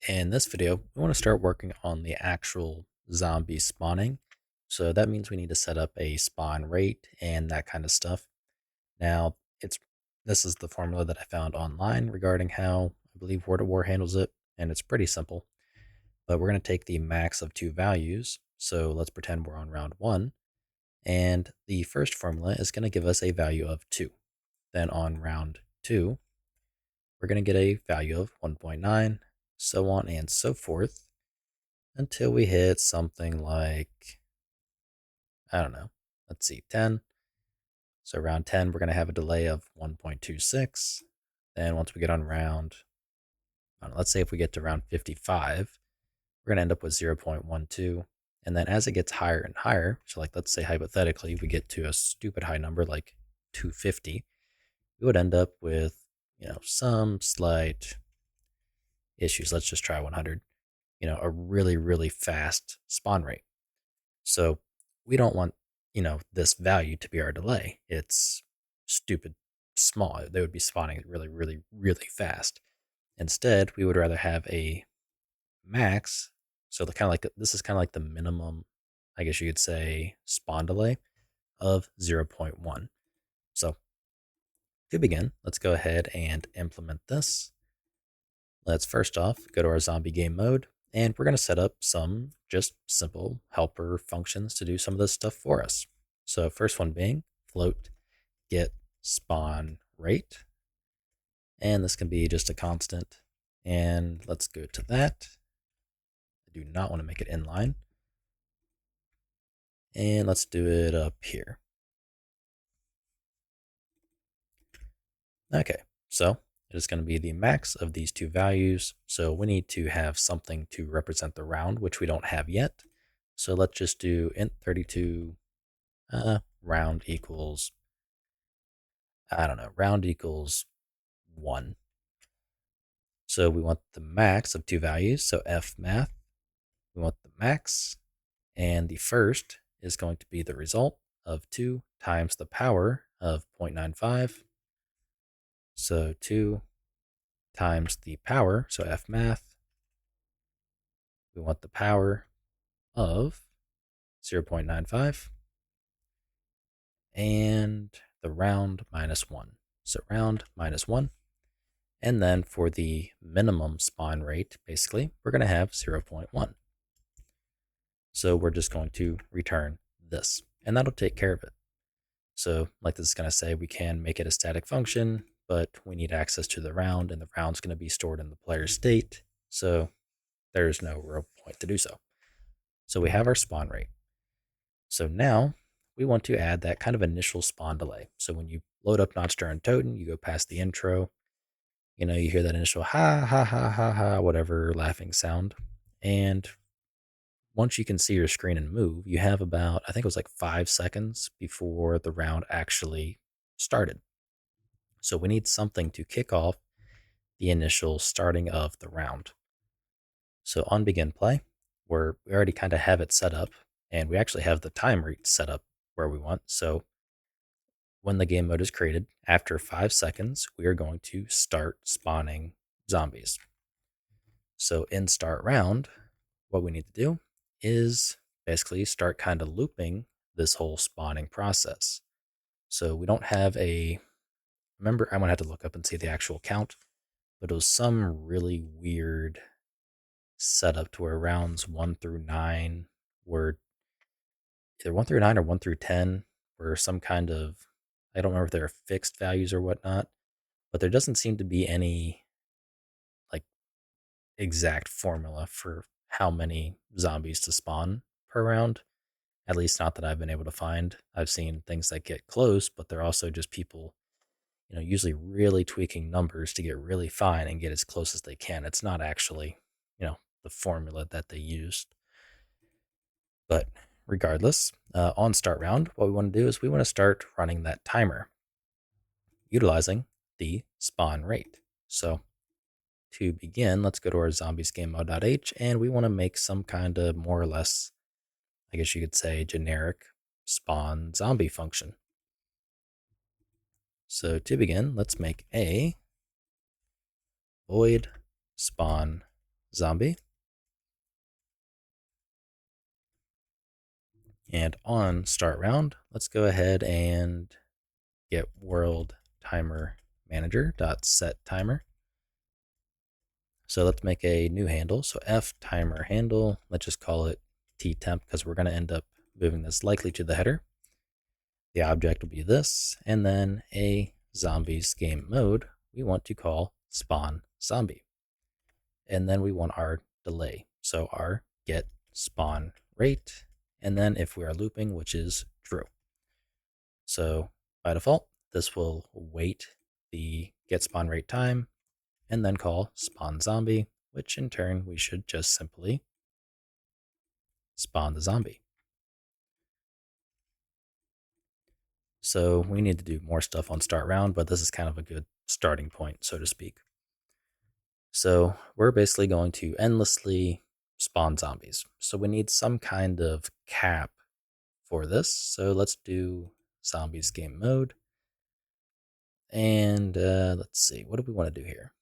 In this video, we want to start working on the actual zombie spawning. So that means we need to set up a spawn rate and that kind of stuff. Now, this is the formula that I found online regarding how I believe Word of War handles it, and it's pretty simple. But we're going to take the max of two values. So let's pretend we're on round one, and the first formula is going to give us a value of 2. Then on round 2, we're going to get a value of 1.9, so on and so forth, until we hit something like, I don't know, let's see, 10. So around 10, we're going to have a delay of 1.26. Then once we get on round, I don't know, let's say if we get to round 55, we're going to end up with 0.12. And then as it gets higher and higher, so like let's say hypothetically we get to a stupid high number like 250, we would end up with, some slight issues. Let's just try 100, a really, really fast spawn rate. So we don't want, this value to be our delay. It's stupid small. They would be spawning really, really, really fast. Instead, we would rather have a max. So this is kind of like the minimum, I guess you could say, spawn delay of 0.1. So to begin, let's go ahead and implement this. Let's first off go to our zombie game mode, and we're going to set up some just simple helper functions to do some of this stuff for us. So first one being float get spawn rate, and this can be just a constant. And let's go to that. I do not want to make it inline. And let's do it up here. Okay, so it is going to be the max of these two values. So we need to have something to represent the round, which we don't have yet. So let's just do int32 round equals, I don't know, round equals 1. So we want the max of two values. So f math, we want the max. And the first is going to be the result of 2 times the power of 0.95. So 2 times the power, so f math, we want the power of 0.95, and the round minus 1. So round minus 1. And then for the minimum spawn rate, basically, we're going to have 0.1. So we're just going to return this, and that'll take care of it. So like this is going to say, we can make it a static function, but we need access to the round, and the round's going to be stored in the player's state. So there's no real point to do so. So we have our spawn rate. So now we want to add that kind of initial spawn delay. So when you load up Notchstar and Totem, you go past the intro, you hear that initial ha ha ha ha ha, whatever laughing sound. And once you can see your screen and move, you have about, I think it was like 5 seconds before the round actually started. So we need something to kick off the initial starting of the round. So on begin play, we already kind of have it set up, and we actually have the time rate set up where we want. So when the game mode is created, after 5 seconds, we are going to start spawning zombies. So in start round, what we need to do is basically start kind of looping this whole spawning process. So we don't have remember, I'm going to have to look up and see the actual count, but it was some really weird setup to where rounds 1 through 9 were either 1 through 9 or 1 through 10 were some kind of, I don't remember if they were fixed values or whatnot, but there doesn't seem to be any like exact formula for how many zombies to spawn per round. At least not that I've been able to find. I've seen things that get close, but they're also just people, usually really tweaking numbers to get really fine and get as close as they can. It's not actually, the formula that they used. But regardless, on start round, what we want to do is we want to start running that timer utilizing the spawn rate. So to begin, let's go to our zombies game mode.h, and we want to make some kind of more or less, I guess you could say, generic spawn zombie function. So to begin, let's make a void spawn zombie. And on start round, let's go ahead and get world timer manager dot set timer. So let's make a new handle. So f timer handle, let's just call it ttemp because we're going to end up moving this likely to the header. The object will be this, and then a zombies game mode we want to call spawn zombie. And then we want our delay. So our get spawn rate, and then if we are looping, which is true. So by default, this will wait the get spawn rate time and then call spawn zombie, which in turn we should just simply spawn the zombie. So we need to do more stuff on start round, but this is kind of a good starting point, so to speak. So we're basically going to endlessly spawn zombies. So we need some kind of cap for this. So let's do zombies game mode. And let's see, what do we want to do here?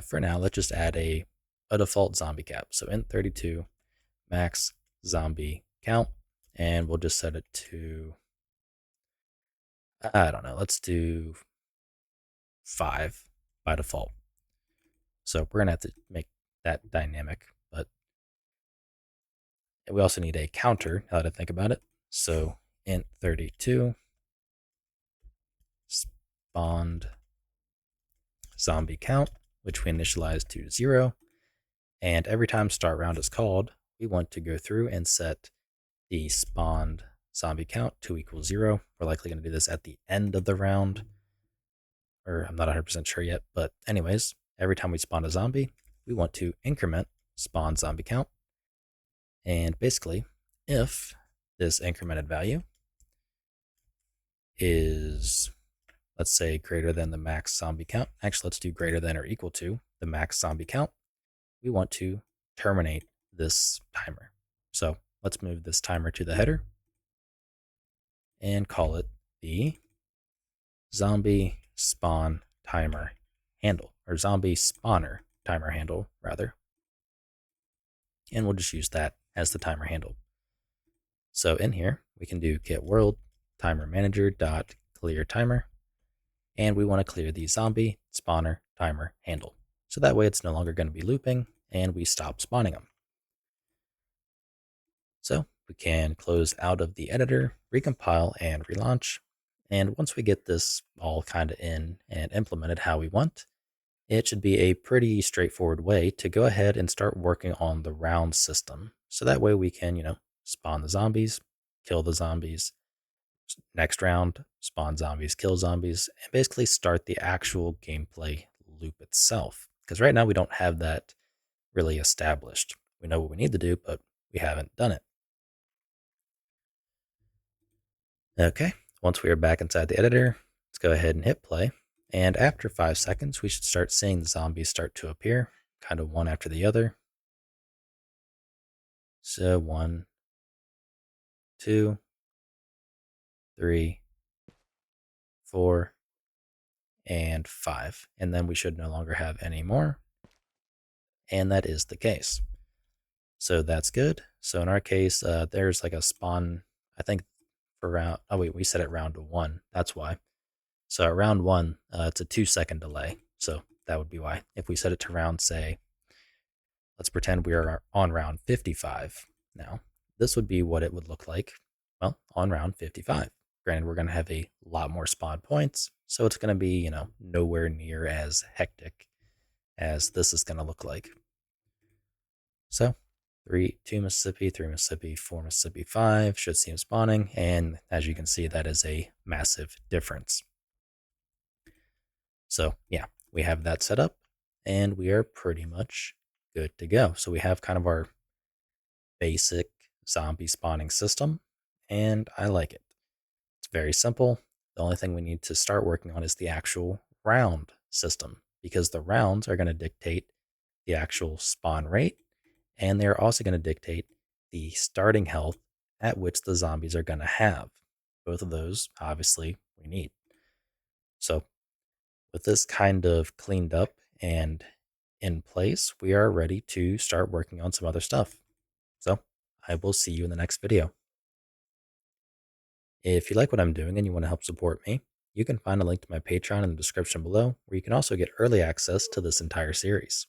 For now, let's just add a default zombie cap. So int 32 max zombie count, and we'll just set it to, I don't know, let's do 5 by default. So we're going to have to make that dynamic, but we also need a counter, now that I think about it. So int 32 spawned zombie count, which we initialize to 0. And every time start round is called, we want to go through and set the spawned zombie count to equal 0. We're likely going to do this at the end of the round, or I'm not 100% sure yet. But anyways, every time we spawn a zombie, we want to increment spawn zombie count. And basically, if this incremented value is, let's say, greater than the max zombie count, actually, let's do greater than or equal to the max zombie count, we want to terminate this timer. So let's move this timer to the header and call it the zombie spawn timer handle, or zombie spawner timer handle, rather. And we'll just use that as the timer handle. So in here, we can do get world timer manager dot clear timer, and we want to clear the zombie spawner timer handle. So that way it's no longer going to be looping and we stop spawning them. So we can close out of the editor, recompile and relaunch. And once we get this all kind of in and implemented how we want, it should be a pretty straightforward way to go ahead and start working on the round system. So that way we can, spawn the zombies, kill the zombies, next round, spawn zombies, kill zombies, and basically start the actual gameplay loop itself. Because right now we don't have that really established. We know what we need to do, but we haven't done it. Okay, once we are back inside the editor, let's go ahead and hit play. And after 5 seconds, we should start seeing the zombies start to appear, kind of one after the other. So 1, 2, 3, 4, and 5. And then we should no longer have any more. And that is the case. So that's good. So in our case, there's like a spawn, I think for round, oh wait, we set it round 1. That's why. So at round 1, it's a 2-second delay. So that would be why. If we set it to round, say, let's pretend we are on round 55 now. This would be what it would look like, well, on round 55. Granted, we're going to have a lot more spawn points, so it's going to be, nowhere near as hectic as this is going to look like. So 2 Mississippi, 3 Mississippi, 4 Mississippi, 5 should see him spawning, and as you can see, that is a massive difference. So yeah, we have that set up, and we are pretty much good to go. So we have kind of our basic zombie spawning system, and I like it. It's very simple. The only thing we need to start working on is the actual round system, because the rounds are going to dictate the actual spawn rate, and they're also going to dictate the starting health at which the zombies are going to have. Both of those, obviously, we need. So with this kind of cleaned up and in place, we are ready to start working on some other stuff. So I will see you in the next video. If you like what I'm doing and you want to help support me, you can find a link to my Patreon in the description below, where you can also get early access to this entire series.